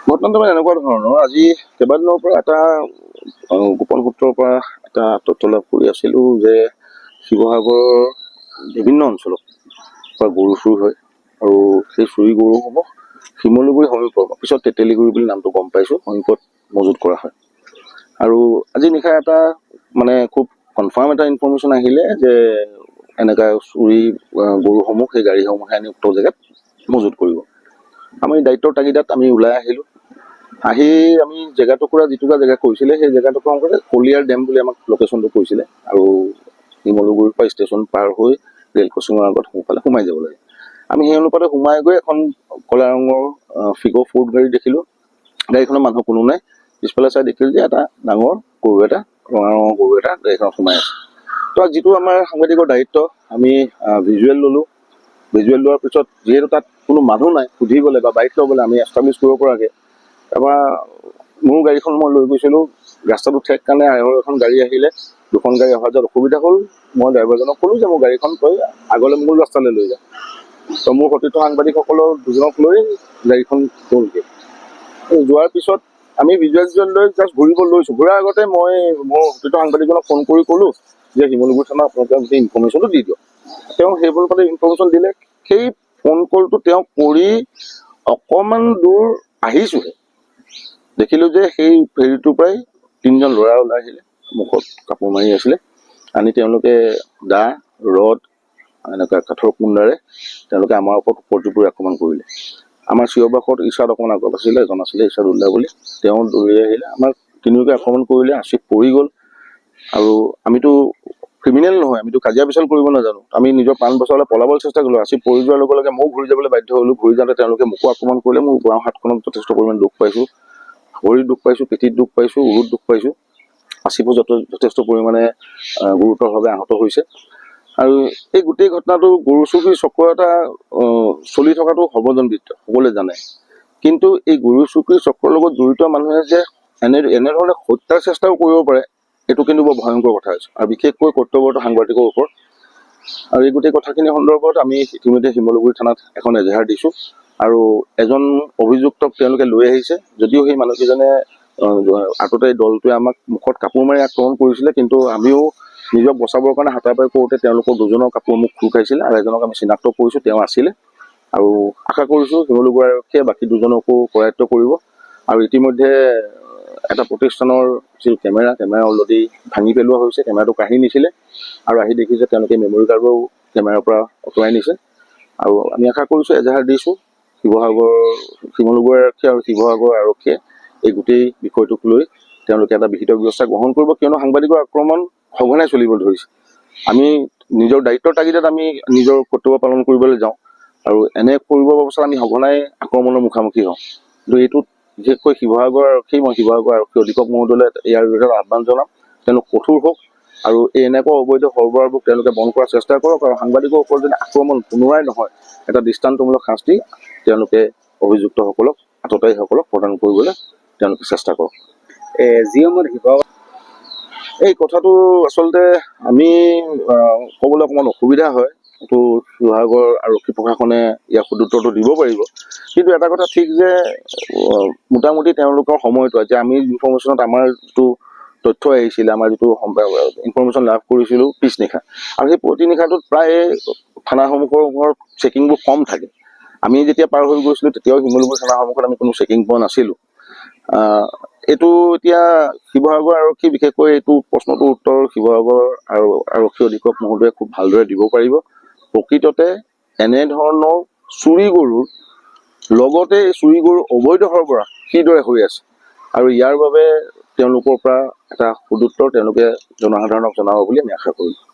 ঘটনাটো মানে এনেকুৱা ধৰণৰ, আজি কেইবাদিনৰ পৰা এটা গোপন সূত্ৰৰ পৰা এটা তথ্য লাভ কৰি আছিলোঁ যে শিৱসাগৰৰ বিভিন্ন অঞ্চলত পৰা গৰু চুৰ হয় আৰু সেই চুৰি গৰুসমূহ শিমলুগুৰি সমীপৰ, পিছত তেতেলীগুৰি বুলি নামটো গম পাইছোঁ, সমীপত মজুত কৰা হয়। আৰু আজি নিশা এটা মানে খুব কনফাৰ্ম এটা ইনফৰ্মেশ্যন আহিলে যে এনেকুৱা চুৰি গৰুসমূহ সেই গাড়ীসমূহে আনি উক্ত জেগাত মজুত কৰিব। আমি দায়িত্বৰ তাগিদাত আমি ওলাই আহিলোঁ। আহি আমি জেগাটুকুৰা যিটুকুৰা জেগা কৈছিলে সেই জেগাটুকুৰা কলিয়াৰ ডেম বুলি আমাক লোকেশ্যনটো কৈছিলে, আৰু শিমলুগুৰিৰ পৰা ষ্টেচন পাৰ হৈ ৰেল ক্ৰছিঙৰ আগত সোঁফালে সোমাই যাব লাগে। আমি সেই অনুপাতে সোমাই গৈ এখন ক'লা ৰঙৰ ফিগ' ফ'ৰ্ড গাড়ী দেখিলোঁ। গাড়ীখনৰ মানুহ কোনো নাই। পিছফালে চাই দেখিলোঁ যে এটা ডাঙৰ গৰু এটা, ৰঙা ৰঙৰ গৰু এটা গাড়ীখনত সোমাই আছে। তো যিটো আমাৰ সাংবাদিকৰ দায়িত্ব, আমি ভিজুৱেল ল'লোঁ। ভিজুৱেল লোৱাৰ পিছত যিহেতু তাত কোনো মানুহ নাই সুধিবলৈ বা বাইক ল'বলৈ, আমি এষ্টাব্লিছ কৰিব পৰাকৈ, তাৰপৰা মোৰ গাড়ীখন মই লৈ গৈছিলোঁ। ৰাস্তাটো ঠেক কাৰণে আৰু এখন গাড়ী আহিলে, দুখন গাড়ী অহা যোৱাত অসুবিধা হ'ল। মই ড্ৰাইভাৰজনক ক'লোঁ যে মোৰ গাড়ীখন তই আগলৈ মূল ৰাস্তালৈ লৈ যা। তো মোৰ সতীৰ্থ সাংবাদিকসকলৰ দুজনক লৈ গাড়ীখন গ'লগৈ। যোৱাৰ পিছত আমি ভিজুৱেল লৈ জাষ্ট ঘূৰিব লৈছোঁ। ঘূৰাৰ আগতে মই মোৰ সতীৰ্থ সাংবাদিকজনক ফোন কৰি ক'লোঁ যে শিমলুগুৰি থানা আপোনালোকে গোটেই ইনফৰ্মেশ্যনটো দি দিয়ক। তেওঁ সেইবোৰ পালে ইনফৰ্মেশ্যন দিলে। সেই ফোন কলটো তেওঁ কৰি অকণমান দূৰ আহিছোঁহে, দেখিলোঁ যে সেই ফেৰীটোৰ পৰাই 3জন ল'ৰা ওলাই আহিলে, মুখত কাপোৰ মাৰি আছিলে। আনি তেওঁলোকে দা, ৰড, এনেকুৱা কাঠৰ কুণ্ডাৰে তেওঁলোকে আমাৰ ওপৰত উপৰ্যুপৰি আক্ৰমণ কৰিলে। আমাৰ চিঞৰ বাখত ইছাদ অকণমান আগত আছিলে, এজন আছিলে ইছাদ উল্লাহ বুলি, তেওঁ দৌৰি আহিলে, আমাক তিনিওকে আক্ৰমণ কৰিলে। আছিফ পৰি গ'ল। আৰু আমিতো ক্ৰিমিনেল নহয়, আমিতো কাজিয়া পেচাল কৰিব নাজানো। আমি নিজৰ প্ৰাণ বচাবলৈ পলাবলৈ চেষ্টা কৰিলোঁ। আছিফ পৰি যোৱাৰ লগে লগে ময়ো ঘূৰি যাবলৈ বাধ্য হ'লোঁ। ঘূৰি যাওঁতে তেওঁলোকে মোকো আক্ৰমণ কৰিলে। মোৰ বাওঁ হাতখনত যথেষ্ট পৰিমাণে দুখ পাইছোঁ, ভৰিত দুখ পাইছোঁ, পিঠিত দুখ পাইছোঁ, উৰুত দুখ পাইছোঁ। আছিফো যথেষ্ট পৰিমাণে গুৰুতৰভাৱে আহত হৈছে। আৰু এই গোটেই ঘটনাটো গৰু চুৰি চক্ৰ এটা চলি থকাটো সৰ্বজনবিদিত, সকলোৱে জানে। কিন্তু এই গৰু চুৰি চক্ৰৰ লগত জড়িত মানুহে যে এনেধৰণে হত্যাৰ চেষ্টাও কৰিব পাৰে, এইটো কিন্তু বৰ ভয়ংকৰ কথা হৈছে, আৰু বিশেষকৈ কৰ্তব্যৰত সাংবাদিকৰ ওপৰত। আৰু এই গোটেই কথাখিনি সন্দৰ্ভত আমি ইতিমধ্যে শিমলুগুৰি থানাত এখন এজাহাৰ দিছোঁ। আৰু এজন অভিযুক্তক তেওঁলোকে লৈ আহিছে। যদিও সেই মানুহকেইজনে আগতে দলটোৱে আমাক মুখত কাপোৰ মাৰি আক্ৰমণ কৰিছিলে, কিন্তু আমিও নিজক বচাবৰ কাৰণে হাতাপাই কৰোঁতে তেওঁলোকৰ দুজনৰ কাপোৰ মোক খোল খাইছিলে, আৰু এজনক আমি চিনাক্ত কৰিছোঁ, তেওঁ আছিলে। আৰু আশা কৰিছোঁ শিমলুগুৰি আৰক্ষীয়ে বাকী দুজনকো কৰায়ত্ব কৰিব। আৰু ইতিমধ্যে এটা প্ৰতিষ্ঠানৰ যি কেমেৰা অলৰেডি ভাঙি পেলোৱা হৈছে। কেমেৰাটো কাঢ়ি নিছিলে, আৰু আহি দেখিছে তেওঁলোকে মেমৰি কাৰ্ডো কেমেৰাৰ পৰা আঁতৰাই নিছে। আৰু আমি আশা কৰিছোঁ, এজাহাৰ দিছোঁ, শিমলুগুৰি আৰক্ষী আৰু শিৱসাগৰ আৰক্ষীয়ে এই গোটেই বিষয়টোক লৈ তেওঁলোকে এটা বিহিত ব্যৱস্থা গ্ৰহণ কৰিব। কিয়নো সাংবাদিকৰ আক্ৰমণ সঘনাই চলিব ধৰিছে। আমি নিজৰ দায়িত্বৰ তাগিদাত আমি নিজৰ কৰ্তব্য পালন কৰিবলৈ যাওঁ, আৰু এনে কৰিব অৱস্থাত আমি সঘনাই আক্ৰমণৰ মুখামুখি হওঁ। কিন্তু এইটোত বিশেষকৈ শিৱসাগৰ আৰক্ষী অধীক্ষক মহোদয়লৈ ইয়াৰ বিৰুদ্ধে আহ্বান জনাম, তেওঁলোক কঠোৰ হওক, আৰু এই এনেকুৱা অবৈধ সৰবৰাহবোৰ তেওঁলোকে বন্ধ কৰাৰ চেষ্টা কৰক। আৰু সাংবাদিকৰ ওপৰত যদি আক্ৰমণ পুনৰাই নহয়, এটা দৃষ্টান্তমূলক শাস্তি তেওঁলোকে অভিযুক্তসকলক, আততায়ীসকলক প্ৰদান কৰিবলৈ তেওঁলোকে চেষ্টা কৰক। যি সময়ত শিৱসাগৰ এই কথাটো আচলতে আমি ক'বলৈ অকণমান অসুবিধা হয়। এইটো শিৱসাগৰ আৰক্ষী প্ৰশাসনে ইয়াৰ সদুত্তৰটো দিব পাৰিব। কিন্তু এটা কথা ঠিক যে মোটামুটি তেওঁলোকৰ সময়টো, আজি আমি ইনফৰ্মেশ্যনত আমাৰ যিটো তথ্য আহিছিলে, আমাৰ যিটো ইনফৰ্মেশ্যন লাভ কৰিছিলোঁ পিছনিশা, আৰু সেই প্ৰতিনিশাটোত প্ৰায় থানাসমূহৰ চেকিংবোৰ কম থাকে। আমি যেতিয়া পাৰ হৈ গৈছিলোঁ তেতিয়াও শিমলুগুৰি থানাৰ সন্মুখত আমি কোনো চেকিং পোৱা নাছিলোঁ। এইটো এতিয়া শিৱসাগৰ আৰক্ষী, বিশেষকৈ এইটো প্ৰশ্নটোৰ উত্তৰ শিৱসাগৰ আৰু আৰক্ষী অধীক্ষক মহোদয়ে খুব ভালদৰে দিব পাৰিব। প্ৰকৃততে এনেধৰণৰ চুৰি গৰুৰ লগতে এই চুৰি গৰুৰ অবৈধ সৰবৰাহ কিদৰে হৈ আছে, আৰু ইয়াৰ বাবে তেওঁলোকৰ পৰা এটা সদুত্তৰ তেওঁলোকে জনসাধাৰণক জনাব বুলি আমি আশা কৰিলোঁ।